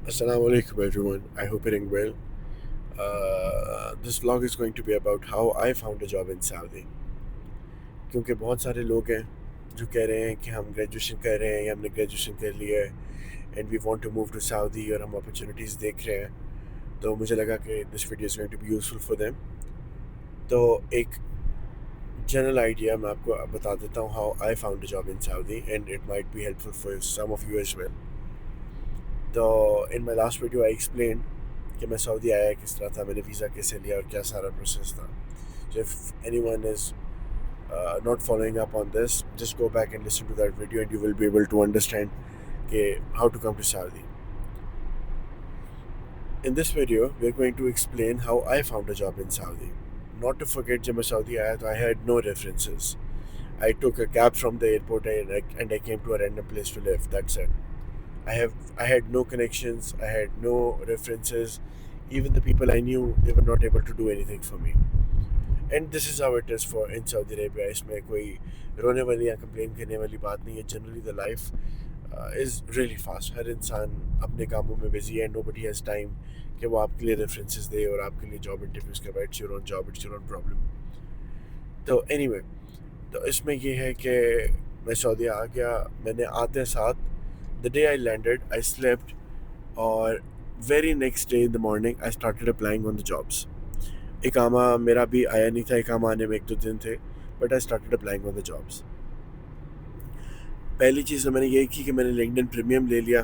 Assalamu alaikum everyone. I hope you're doing well. This vlog is going to be about how I found a job in Saudi. क्योंकि बहुत सारे लोग हैं जो कह रहे हैं कि हम ग्रेजुएशन कर रहे हैं या हमने ग्रेजुएशन कर लिया है and we want to move to Saudi और हम अपॉर्चुनिटीज़ देख रहे हैं तो मुझे लगा कि this video is going to be useful for them. तो एक जनरल आइडिया मैं आपको बता देता हूँ how I found a job in Saudi and it might be helpful for some of you as well. तो in my last video I explain कि मैं सऊदी आया किस तरह था, मैंने वीज़ा कैसे लिया और क्या सारा प्रोसेस था। So if anyone is not following up on this, just go back and listen to that video and you will be able to understand how to come to Saudi. In this video, we are going to explain how I found a job in Saudi. Not to forget, जब मैं Saudi आया तो I had no references. I took a cab from the airport and I came to a random place to live. That's it. I had no connections. I had no references. Even the people I knew, they were not able to do anything for me. And this is how it is for in Saudi Arabia. इसमें कोई रोने वाली या complain करने वाली बात नहीं है। Generally the life is really fast. हर इंसान अपने कामों में बिजी है। नोबडी हैज़ टाइम कि वो आपके लिए रेफरेंसेस दे और आपके लिए जॉब इंटरव्यूज़ करवाए। It's your own job, it's your own problem. तो एनीवे, तो इसमें ये है कि मैं सऊदी आ गया। मैंने आते साथ the day I landed I slept और very next day in the morning I started applying on the jobs. इकामा मेरा भी आया नहीं था, इकामा आने में 1-2 दिन थे, but I started applying on the jobs. पहली चीज़ तो मैंने यही की कि मैंने लिंक्डइन प्रीमियम ले लिया,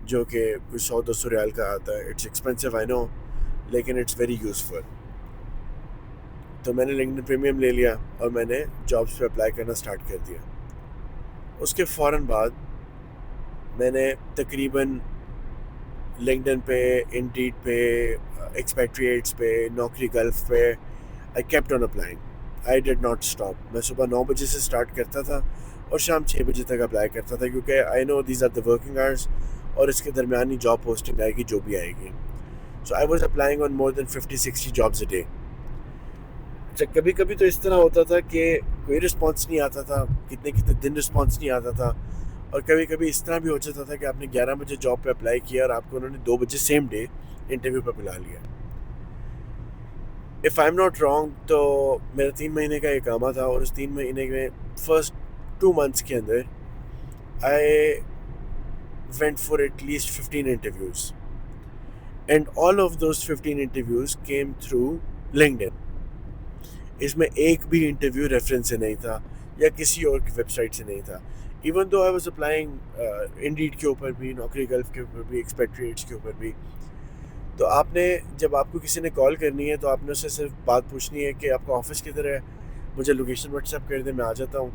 जो कि कुछ 100-200 रियाल का आता है। इट्स एक्सपेंसिव आई नो, लेकिन इट्स वेरी यूज़फुल। तो मैंने लिंक्डइन प्रीमियम ले लिया और मैंने जॉब्स पे अप्लाई करना स्टार्ट कर दिया। उसके फ़ौरन बाद मैंने तकरीबन लिंक्डइन पे, इंडीड पे, एक्सपेट्रिएट्स पे, नौकरी गल्फ पे I kept on applying. I did not stop. मैं सुबह 9 बजे से स्टार्ट करता था और शाम 6 बजे तक अप्लाई करता था, क्योंकि I know these are the working hours और इसके दरमियान ही जॉब पोस्टिंग आएगी जो भी आएगी। So I was applying on more than 50-60 jobs a day. अच्छा, कभी कभी तो इस तरह होता था कि कोई रिस्पॉन्स नहीं आता था, कितने कितने दिन रिस्पॉन्स नहीं आता था। और कभी कभी इस तरह भी हो जाता था कि आपने 11 बजे जॉब पे अप्लाई किया और आपको उन्होंने 2 बजे सेम डे इंटरव्यू पे बुला लिया। If I am not wrong तो मेरा 3 महीने का इकामा था और उस 3 महीने में फर्स्ट 2 मंथ्स के अंदर I went for at least 15 interviews and all of those 15 interviews came through LinkedIn. इसमें एक भी इंटरव्यू रेफरेंस से नहीं था या किसी और की वेबसाइट से नहीं था। Even though I was applying Indeed के ऊपर भी, नौकरी गल्फ के ऊपर भी, एक्सपेट्रिएट्स के ऊपर भी। तो आपने, जब आपको किसी ने कॉल करनी है तो आपने उससे सिर्फ बात पूछनी है कि आपका ऑफिस किधर है, मुझे लोकेशन व्हाट्सएप कर दे, मैं आ जाता हूँ।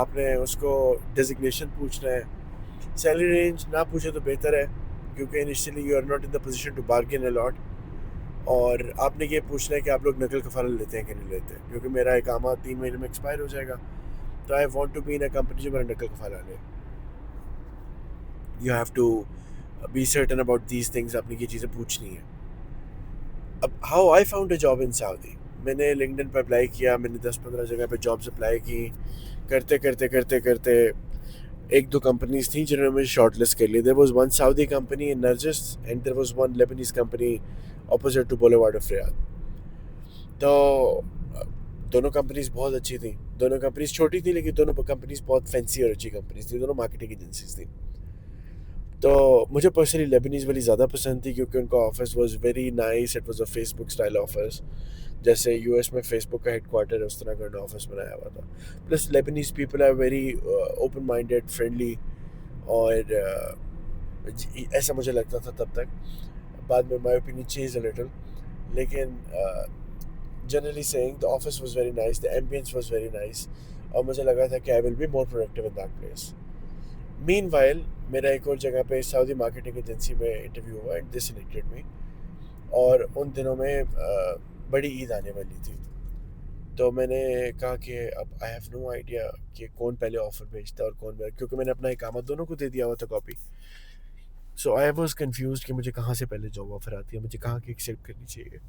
आपने उसको डेजिग्नेशन पूछना है। सैलरी रेंज ना पूछे तो बेहतर है, क्योंकि initially you are not in the position to bargain a lot. और आपने ये पूछना है कि आप लोग नकल कफाला लेते हैं कि नहीं लेते, क्योंकि मेरा इकामा 3 महीने में एक्सपायर हो जाएगा। तो I want to be in a company जो मेरा नकल कफाला ले। You have to be certain about these things. आपने ये चीज़ें पूछनी है। अब how I found a job in Saudi, मैंने लिंक्डइन पर अप्लाई किया। मैंने 10-15 जगह पे जॉब्स अप्लाई की। करते करते करते करते 1-2 कंपनीज थी जिन्होंने मुझे शॉर्ट लिस्ट कर लिया। There was one Saudi company in Narjis and there was one Lebanese company opposite to boulevard of Riyadh. तो दोनों कंपनीज बहुत अच्छी थी। दोनों कंपनीज छोटी थी, लेकिन दोनों कंपनीज बहुत फैंसी और अच्छी कंपनीज थी। दोनों मार्केटिंग एजेंसीज थी। तो मुझे पर्सनली लेबनीज़ वाली ज़्यादा पसंद थी, क्योंकि उनका office was very nice. It was a Facebook style office, जैसे यूएस में फेसबुक का हेडक्वार्टर है उस तरह का ऑफिस बनाया हुआ था। Plus Lebanese people are very open minded, friendly. और ऐसा मुझे लगता था तब तक। बाद में my opinion change a little, लेकिन generally saying the office was very nice, the ambiance was very nice. और मुझे लगा था कि I will be more productive in that place. Meanwhile मेरा एक और जगह पे सऊदी मार्केटिंग एजेंसी में इंटरव्यू हुआ एंड दे सिलेक्टेड मी। और उन दिनों में बड़ी ईद आने वाली थी। तो मैंने कहा कि अब आई हैव नो आइडिया कि कौन पहले ऑफ़र भेजता है और कौन, क्योंकि मैंने अपना इकामा दोनों को दे दिया हुआ था copy. So I was confused कि मुझे कहाँ से पहले जॉब ऑफ़र आती है, मुझे कहाँ की एक्सेप्ट करनी चाहिए।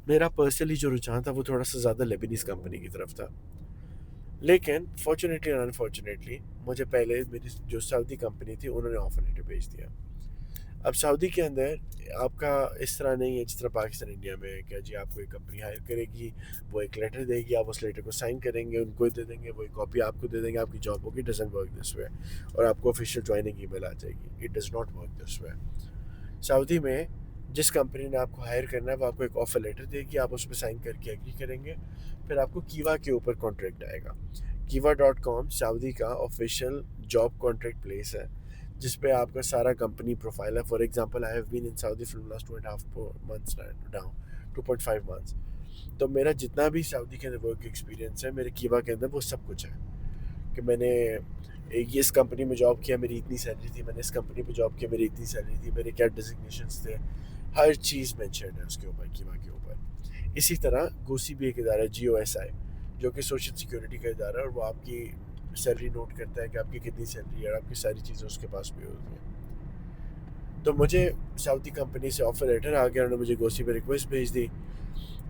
मेरा पर्सनली जो रुझान था वो थोड़ा सा ज़्यादा लेबनीज़ कंपनी की तरफ था। लेकिन फॉर्चुनेटली और अनफॉर्चुनेटली मुझे पहले मेरी जो सऊदी कंपनी थी उन्होंने ऑफ़र लेटर भेज दिया। अब सऊदी के अंदर आपका इस तरह नहीं है जिस तरह पाकिस्तान इंडिया में है कि जी आपको एक कंपनी हायर करेगी, वो एक लेटर देगी, आप उस लेटर को साइन करेंगे, उनको दे देंगे, वो एक कॉपी आपको दे देंगे, आपकी जॉब होगी। Doesn't work this way. और आपको ऑफिशियल ज्वाइनिंग ईमेल आ जाएगी। It does not work this way. Saudi में जिस कंपनी ने आपको हायर करना है वो आपको एक ऑफर लेटर देगी, आप उस पर साइन करके एग्री करेंगे, फिर आपको कीवा के ऊपर कॉन्ट्रैक्ट आएगा। कीवा.com सऊदी का ऑफिशियल जॉब कॉन्ट्रैक्ट प्लेस है, जिस पे आपका सारा कंपनी प्रोफाइल है। For example I have been in Saudi for last 2.5 months now, 2.5 months। तो मेरा जितना भी सऊदी के अंदर वर्क एक्सपीरियंस है मेरे कीवा के अंदर वो सब कुछ है कि मैंने इस कंपनी में जॉब किया, मेरी इतनी सैलरी थी, मैंने इस कंपनी में जॉब किया, मेरी इतनी सैलरी थी, मेरे क्या डिजिग्नेशंस थे, हर चीज़ मेंशन है उसके ऊपर, कीवा के ऊपर। इसी तरह गोसी भी एक इदारा है, GOSI, जो कि सोशल सिक्योरिटी का इदारा है, और वो आपकी सैलरी नोट करता है कि आपकी कितनी सैलरी है और आपकी सारी चीज़ें उसके पास भी होती हैं। तो मुझे सऊदी कंपनी से ऑफर लेटर आ गया, उन्होंने मुझे गोसी पे रिक्वेस्ट भेज दी।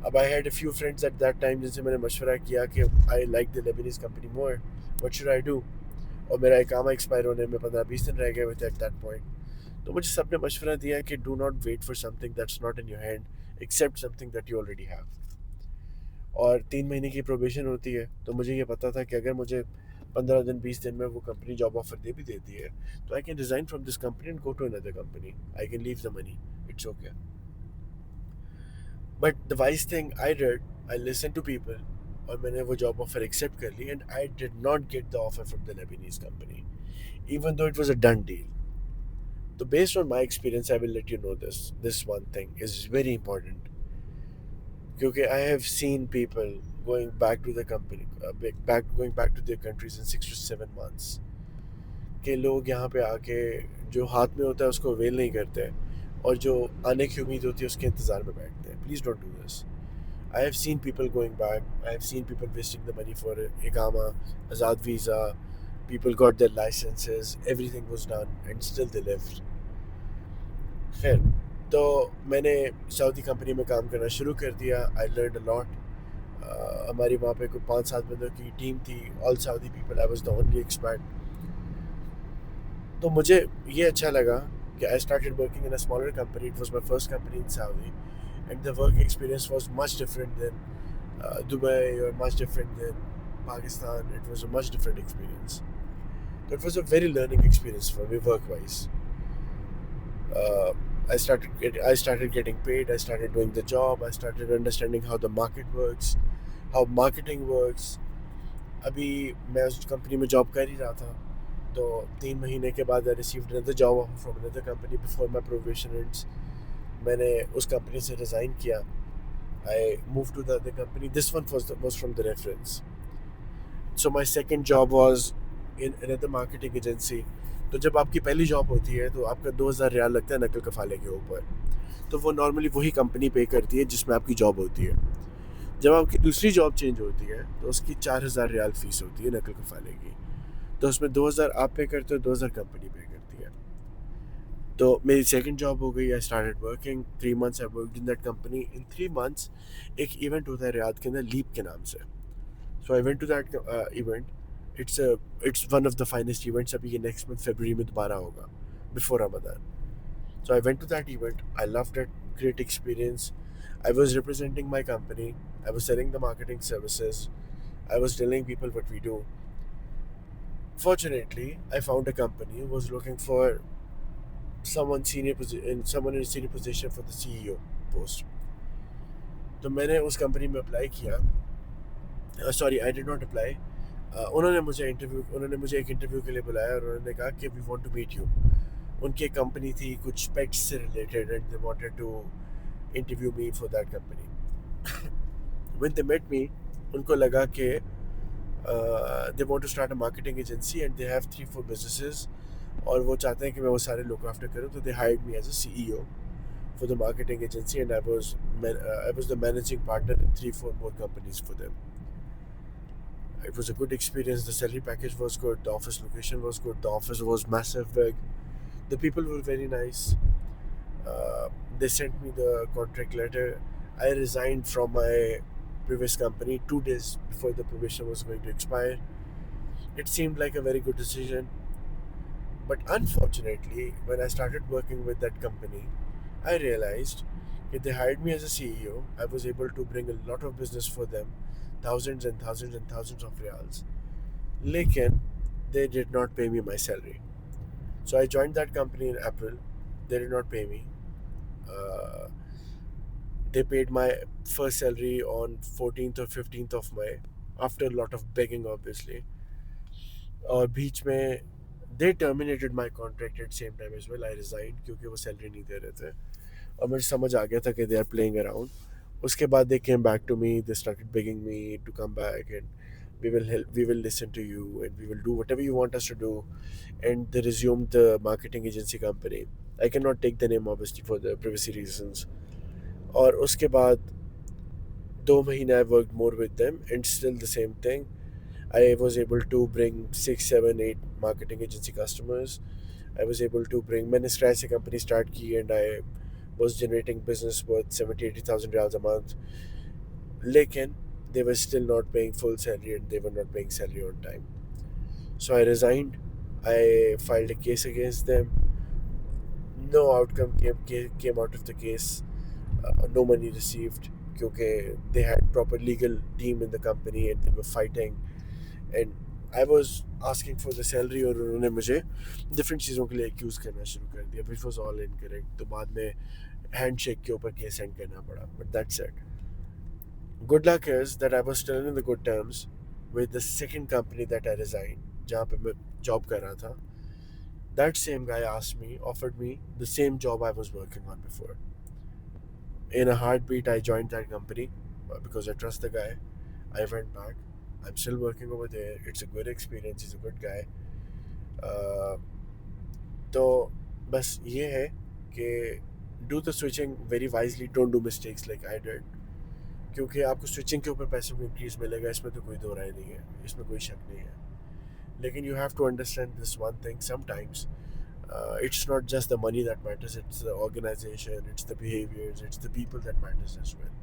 अब I had a few friends at that time जिनसे मैंने मशवरा किया कि I like the Leibniz company more, what should I do. और मेरा इकामा एक्सपायर होने में 15-20 दिन रह गए थे एट दैट पॉइंट। तो मुझे सबने मशवरा दिया कि do not wait for something that's not in your hand, accept something that you already have. और 3 महीने की प्रोबेशन होती है, तो मुझे ये पता था कि अगर मुझे 15 दिन 20 दिन में वो कंपनी जॉब ऑफर दे भी देती है तो I can resign from this company and go to another company, I can leave the money, it's okay. But the wise thing I did, I listen to people, और मैंने वो job offer accept कर ली and I did not get the offer from the Lebanese company even though it was a done deal. So based on my experience, I will let you know this. This one thing is very important. Because I have seen people going back to the company, going back to their countries in 6 to 7 months. कि लोग यहाँ पे आके जो हाथ में होता है उसको वेल नहीं करते, और जो आने की उम्मीद होती है उसके इंतज़ार में बैठते हैं। Please don't do this. I have seen people going back. I have seen people wasting the money for Ikama, Azad visa. People got their licenses. Everything was done, and still they left. खैर, तो मैंने Saudi company में काम करना शुरू कर दिया। I learn a lot. हमारी वहाँ पे कोई 5-7 बंदों की टीम थी, all Saudi people, I was the only expert. तो मुझे ये अच्छा लगा कि I started working in a smaller company. It was my first company in Saudi and the work experience was much different than Dubai और much different than Pakistan. It was a much different experience. So it was a very learning experience for me work-wise. Uh, I started getting paid. I started doing the job. I started understanding how the market works, how marketing works. अभी मैं उस company में job कर ही रहा था, तो 3 महीने के बाद I received another job offer from another company before my probation ends. मैंने उस कंपनी से रिज़ाइन किया. I moved to the other company. This one was from the reference. So my second job was in another marketing agency. तो जब आपकी पहली job होती है तो आपका 2,000 रियाल लगता है नकल कफाले के ऊपर। तो वो नॉर्मली वही कंपनी पे करती है जिसमें आपकी जॉब होती है। जब आपकी दूसरी जॉब चेंज होती है तो उसकी 4,000 रियाल फीस होती है नकल कफाले की। तो उसमें 2,000 आप पे करते हो, 2,000 कंपनी पे करती है। तो मेरी सेकंड जॉब हो गई। I started working 3 months। I worked in that company. In 3 months एक इवेंट होता है रियाद के अंदर लीप के नाम से। So I went to that event. It's one of the finest events. अभी ये नेक्स्ट मंथ फरवरी में दोबारा होगा, before Ramadan. So I went to that event. I loved it, great experience. I was representing my company. I was selling the marketing services. I was telling people what we do. Fortunately, I found a company who was looking for someone in a senior position for the CEO post. तो मैंने उस company में apply किया। Sorry, I did not apply. उन्होंने मुझे एक interview के लिए बुलाया और उन्होंने कहा कि we want to meet you. उनकी एक कंपनी थी कुछ पेट्स से related and they wanted to interview me for that company. When they met me, उनको लगा कि they want to start a marketing agency and they have 3-4 businesses, और वो चाहते हैं कि मैं वो सारे लुक आफ्टर करूँ। तो they hired me as a CEO for the marketing agency, and I was the managing partner in 3-4 more companies for them. It was a good experience. The salary package was good. The office location was good. The office was massive big. The people were very nice. They sent me the contract letter. I resigned from my previous company 2 days before the probation was going to expire. It seemed like a very good decision. But unfortunately, when I started working with that company, I realized if they hired me as a CEO, I was able to bring a lot of business for them, thousands and thousands and thousands of reals. Lekin, they did not pay me my salary. So I joined that company in April. They did not pay me. Uh, they paid my first salary on 14th or 15th of May, after a lot of begging, obviously. और बीच में they terminated my contract at same time as well. I resign क्योंकि वो salary नहीं दे रहे थे और मुझे समझ आ गया था कि दे आर प्लेइंग अराउंड. उसके बाद they came back to me, they started begging me to come back and we will help, we will listen to you and we will do whatever you want us to do. And they resumed the marketing agency company. I cannot take the name obviously for the privacy reasons. और उसके बाद 2 महीने I worked more with them and still the same thing. I was able to bring 6, 7, 8 marketing agency customers. I was able to bring, मैंने scratch से company start की and I was generating business worth 70, 80 thousand reals a month. लेकिन they were still not paying full salary and they were not paying salary on time. So I resigned. I filed a case against them. No outcome came out of the case. No money received because they had proper legal team in the company and they were fighting. And I was asking for the salary और उन्होंने मुझे different चीज़ों के लिए accuse करना शुरू कर दिया, which was all incorrect. तो बाद में हैंडशेक के ऊपर केस सेंड करना पड़ा. But that's it. Good luck is that I was still in the good terms with the second company that I resigned, जहाँ पे मैं जॉब कर रहा था. That same guy offered me the same job I was working on before. In a heartbeat, I joined that company because I trust the guy. I went back. I'm still working over there. It's a good experience. He's a good guy. Uh, तो बस ये है कि do the switching very wisely. Don't do mistakes like I did. क्योंकि आपको switching के ऊपर पैसों को इंक्रीज मिलेगा, इसमें तो कोई दो राय नहीं है, इसमें कोई शक नहीं है. लेकिन you have to understand this one thing sometimes. It's not just the money that matters, it's the organization, it's the behaviors, it's the people that matters as well.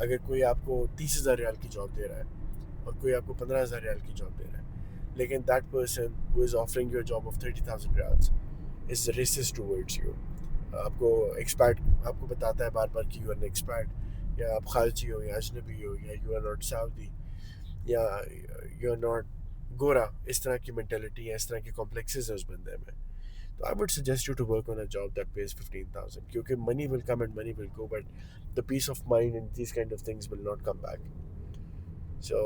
अगर कोई आपको 30,000 रियाल की जॉब दे रहा है और कोई आपको 15,000 रियाल की जॉब दे रहा है, लेकिन that person who is offering your job of 30,000 riyals is resist towards you. आपको एक्सपैट आपको बताता है बार बार कि यू आर एन एक्सपैट, या आप खालची हो, या अजनबी हो, या यू आर नॉट सऊदी, या यू आर नॉट गोरा. इस तरह की मेंटेलिटी है, इस तरह की कॉम्प्लेक्सेस है उस बंदे में. So I would suggest you to work on a job that pays 15,000. Because money will come and money will go, but the peace of mind and these kind of things will not come back. So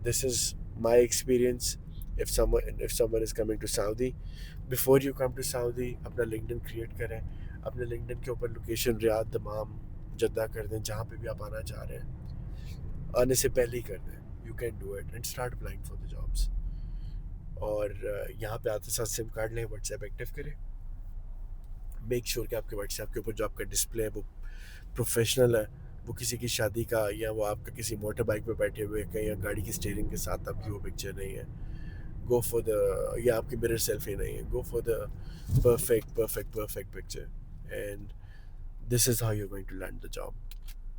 this is my experience. If someone is coming to Saudi, before you come to Saudi, अपना LinkedIn create करें. अपने LinkedIn के ऊपर location Riyadh, दमाम, Jeddah कर दें, जहाँ पे भी आप आना चाह रहे हैं. आने से पहले ही कर दें. You can do it and start applying for the jobs. और यहाँ पे आते साथ सिम कार्ड लें, व्हाट्सएप एक्टिव करें. मेक श्योर कि आपके व्हाट्सएप के ऊपर जो आपका डिस्प्ले है वो प्रोफेशनल है, वो किसी की शादी का या वो आपका किसी मोटर बाइक पे बैठे हुए कहीं या गाड़ी की स्टीयरिंग के साथ आपकी वो पिक्चर नहीं है. गो फॉर द, या आपकी मिरर सेल्फी नहीं है, go for the perfect picture. And this is how you going to land the job.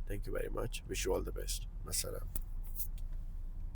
Thank you very much. Wish you all the best. अस्सलाम.